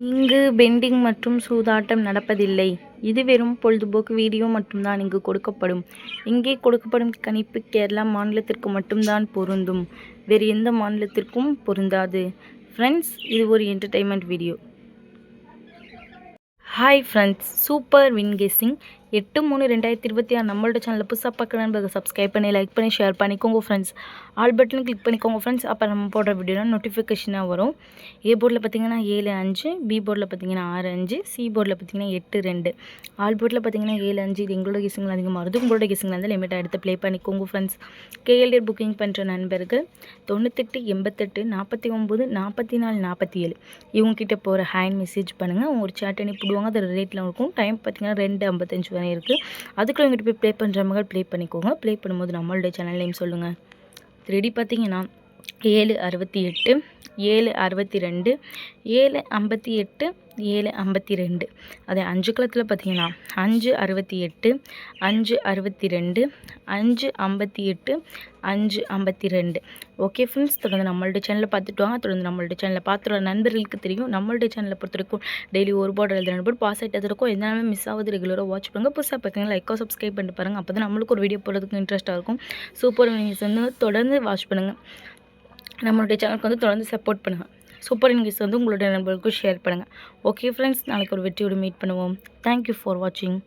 இங்கு பெண்டிங் மற்றும் சூதாட்டம் நடப்பதில்லை. இது வெறும் பொழுதுபோக்கு வீடியோ மட்டும்தான் இங்கு கொடுக்கப்படும். இங்கே கொடுக்கப்படும் கணிப்பு கேரளா மாநிலத்திற்கு மட்டும்தான் பொருந்தும். வேறு எந்த மாநிலத்திற்கும் பொருந்தாது. ஃப்ரெண்ட்ஸ், இது ஒரு entertainment video. Hi friends, super win guessing 8/3/2026 நம்மளோட சேனலில் புதுசாக பார்க்குற நண்பர்கள் சப்ஸ்கிரைப் பண்ணி லைக் பண்ணி ஷேர் பண்ணிக்கோங்க ஃப்ரெண்ட்ஸ். ஆல் பட்டன் கிளிக் பண்ணிக்கோங்க ஃப்ரெண்ட்ஸ். அப்போ நம்ம போடுற வீடியோலாம் நோட்டிஃபிகேஷனாக வரும். ஏ போர்டில் பார்த்தீங்கன்னா 7-5, பி போர்டில் பார்த்தீங்கன்னா 6-5, சி போர்டில் பார்த்தீங்கன்னா 8-2. ஆல் போர்டில் பார்த்தீங்கன்னா 7-5. இது எங்களோட கெஸ்ஸிங்கில் அதிகமாக வருது. உங்களோட கெஸ்ஸிங்கில் வந்து லிமிட்டாக எடுத்து ப்ளே பண்ணிக்கோங்க ஃப்ரெண்ட்ஸ். கேஎல்டி புக்கிங் பண்ணுற நண்பர்கள் 98 88 49 44 47 இவங்ககிட்ட போகிற ஹேண்ட் மெசேஜ் பண்ணுங்கள். அவங்க ஒரு சேட் அனுப்பிடுவாங்க. அது ரேட்டில் இருக்கும். டைம் பார்த்தீங்கன்னா 2:55 வரை இருக்குது. அதுக்குள்ள இங்கிட்ட போய் ப்ளே பண்ணுற மகள் ப்ளே பண்ணிக்கோங்க. ப்ளே பண்ணும்போது நம்மளுடைய சேனல் நேம் சொல்லுங்கள். 3D பார்த்தீங்கன்னா 768 762 758 752. அதே 5 களத்தில் பார்த்தீங்கன்னா 568 562 558 552. ஓகே ஃப்ரெண்ட்ஸ், தொடர்ந்து நம்மளுடைய சேனலில் பார்த்துட்டு வாங்க. தொடர்ந்து நம்மளுடைய சேனலில் பார்த்துற நண்பர்களுக்கு தெரியும், நம்மளுடைய சேனலை பொறுத்த வரைக்கும் டெய்லி ஒரு போர்டு எழுதுற நண்பர் பாஸ் ஆகிட்டு இருக்கும். எதனாலுமே மிஸ் ஆகுது. ரெகுலராக வாட்ச் பண்ணுங்கள். புதுசாக பார்க்குறீங்க லைக்கோ சப்ஸ்கிரைப் பண்ணிட்டு பாருங்கள். அப்போ தான் நம்மளுக்கு ஒரு வீடியோ போடுறதுக்கு இன்ட்ரெஸ்ட்டாக இருக்கும். சூப்பர் வினிங்ஸ் வந்து தொடர்ந்து வாட்ச் பண்ணுங்கள். நம்மளுடைய சேனலுக்கு வந்து தொடர்ந்து சப்போர்ட் பண்ணுங்கள். சூப்பர் வினிங்ஸ் வந்து உங்களுடைய நண்பர்களுக்கும் ஷேர் பண்ணுங்கள். ஓகே ஃப்ரெண்ட்ஸ், நாளைக்கு ஒரு வெற்றியோடு மீட் பண்ணுவோம். தேங்க்யூ ஃபார் வாட்சிங்.